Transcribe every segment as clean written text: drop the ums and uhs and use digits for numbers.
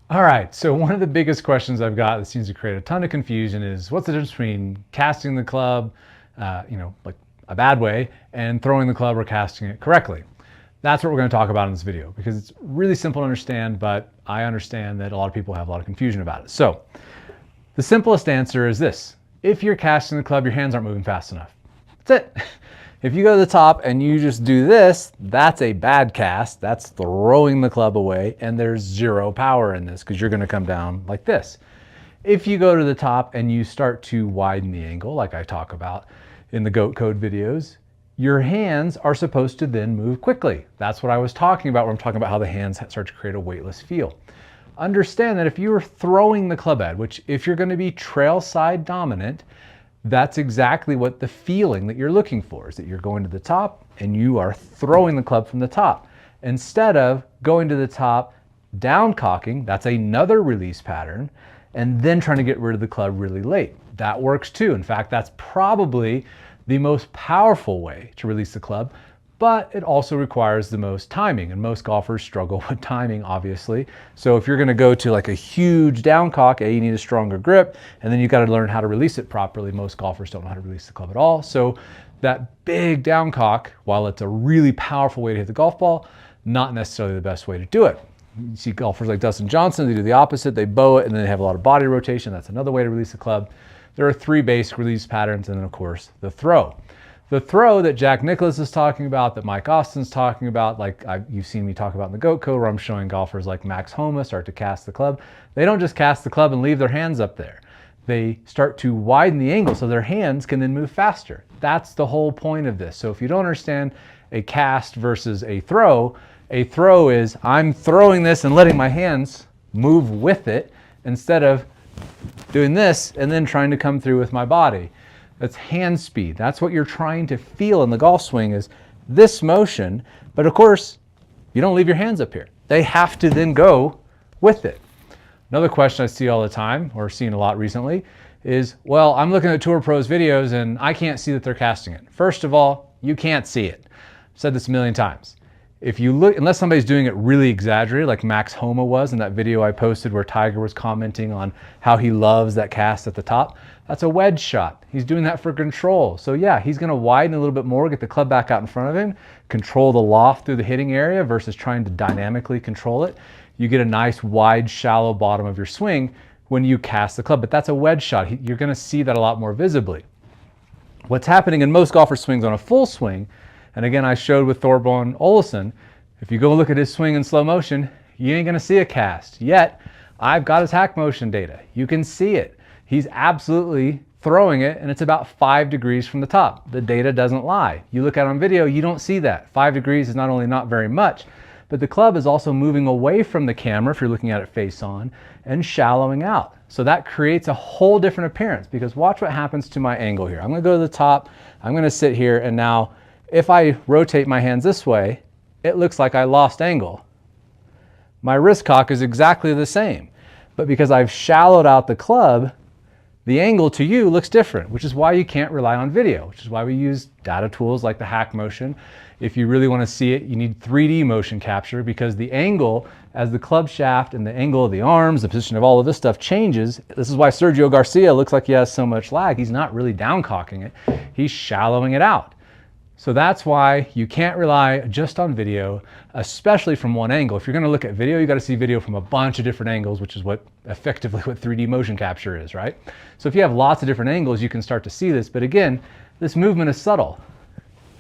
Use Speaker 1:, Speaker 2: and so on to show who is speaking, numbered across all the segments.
Speaker 1: All right, so one of the biggest questions I've got that seems to create a ton of confusion is what's the difference between casting the club, like a bad way, and throwing the club or casting it correctly? That's what we're going to talk about in this video because it's really simple to understand, but I understand that a lot of people have a lot of confusion about it. So the simplest answer is this. If you're casting the club, your hands aren't moving fast enough. That's it. If you go to the top and you just do this, that's a bad cast. That's throwing the club away, and there's zero power in this because you're going to come down like this. If you go to the top and you start to widen the angle, like I talk about in the goat code videos, your hands are supposed to then move quickly. That's what I was talking about when I'm talking about how the hands start to create a weightless feel. Understand that if you are throwing the club head, which if you're going to be trail side dominant, that's exactly what the feeling that you're looking for is, that you're going to the top and you are throwing the club from the top. Instead of going to the top, down cocking, that's another release pattern, and then trying to get rid of the club really late. That works too. In fact, that's probably the most powerful way to release the club, but it also requires the most timing, and most golfers struggle with timing, obviously. So if you're going to go to like a huge down cock, you need a stronger grip, and then you've got to learn how to release it properly. Most golfers don't know how to release the club at all. So that big down cock, while it's a really powerful way to hit the golf ball, not necessarily the best way to do it. You see golfers like Dustin Johnson, they do the opposite. They bow it and then they have a lot of body rotation. That's another way to release the club. There are three basic release patterns, and then of course the throw. The throw that Jack Nicklaus is talking about, that Mike Austin's talking about, like you've seen me talk about in the GOAT Code, where I'm showing golfers like Max Homa start to cast the club. They don't just cast the club and leave their hands up there. They start to widen the angle so their hands can then move faster. That's the whole point of this. So if you don't understand a cast versus a throw is I'm throwing this and letting my hands move with it instead of doing this and then trying to come through with my body. That's hand speed. That's what you're trying to feel in the golf swing, is this motion. But of course, you don't leave your hands up here. They have to then go with it. Another question I see all the time, or seen a lot recently, is, well, I'm looking at Tour Pros videos and I can't see that they're casting it. First of all, you can't see it. I've said this a million times. If you look, unless somebody's doing it really exaggerated, like Max Homa was in that video I posted where Tiger was commenting on how he loves that cast at the top, that's a wedge shot. He's doing that for control. So yeah, he's going to widen a little bit more, get the club back out in front of him, control the loft through the hitting area versus trying to dynamically control it. You get a nice wide, shallow bottom of your swing when you cast the club, but that's a wedge shot. You're going to see that a lot more visibly. What's happening in most golfer swings on a full swing, and again, I showed with Thorbjorn Olesen, if you go look at his swing in slow motion, you ain't gonna see a cast. Yet, I've got his hack motion data. You can see it. He's absolutely throwing it, and it's about 5 degrees from the top. The data doesn't lie. You look at it on video, you don't see that. 5 degrees is not only not very much, but the club is also moving away from the camera, if you're looking at it face on, and shallowing out. So that creates a whole different appearance, because watch what happens to my angle here. I'm gonna go to the top, I'm gonna sit here, and now if I rotate my hands this way, it looks like I lost angle. My wrist cock is exactly the same, but because I've shallowed out the club, the angle to you looks different, which is why you can't rely on video, which is why we use data tools like the hack motion. If you really want to see it, you need 3D motion capture, because the angle as the club shaft and the angle of the arms, the position of all of this stuff changes. This is why Sergio Garcia looks like he has so much lag. He's not really down cocking it, he's shallowing it out. So that's why you can't rely just on video, especially from one angle. If you're going to look at video, you got to see video from a bunch of different angles, which is what effectively what 3D motion capture is, right? So if you have lots of different angles, you can start to see this. But again, this movement is subtle.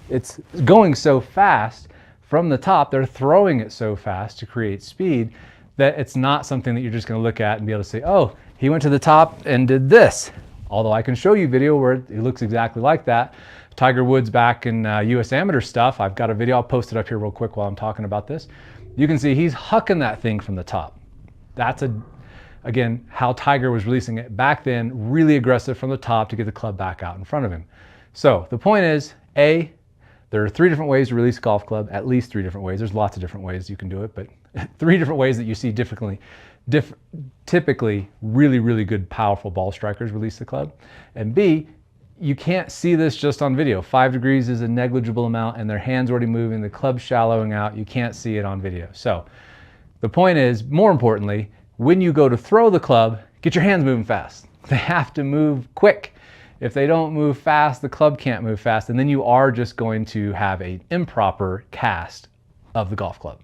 Speaker 1: It's going so fast from the top, they're throwing it so fast to create speed that it's not something that you're just going to look at and be able to say, oh, he went to the top and did this. Although I can show you video where it looks exactly like that. Tiger Woods back in US Amateur stuff. I've got a video, I'll post it up here real quick while I'm talking about this. You can see he's hucking that thing from the top. That's, again, how Tiger was releasing it back then, really aggressive from the top to get the club back out in front of him. So the point is, A, there are 3 different ways to release a golf club, at least 3 different ways. There's lots of different ways you can do it, but 3 different ways that you see typically really, really good, powerful ball strikers release the club. And B, you can't see this just on video. 5 degrees is a negligible amount and their hands already moving, the club shallowing out. You can't see it on video. So the point is, more importantly, when you go to throw the club, get your hands moving fast. They have to move quick. If they don't move fast, the club can't move fast, and then you are just going to have an improper cast of the golf club.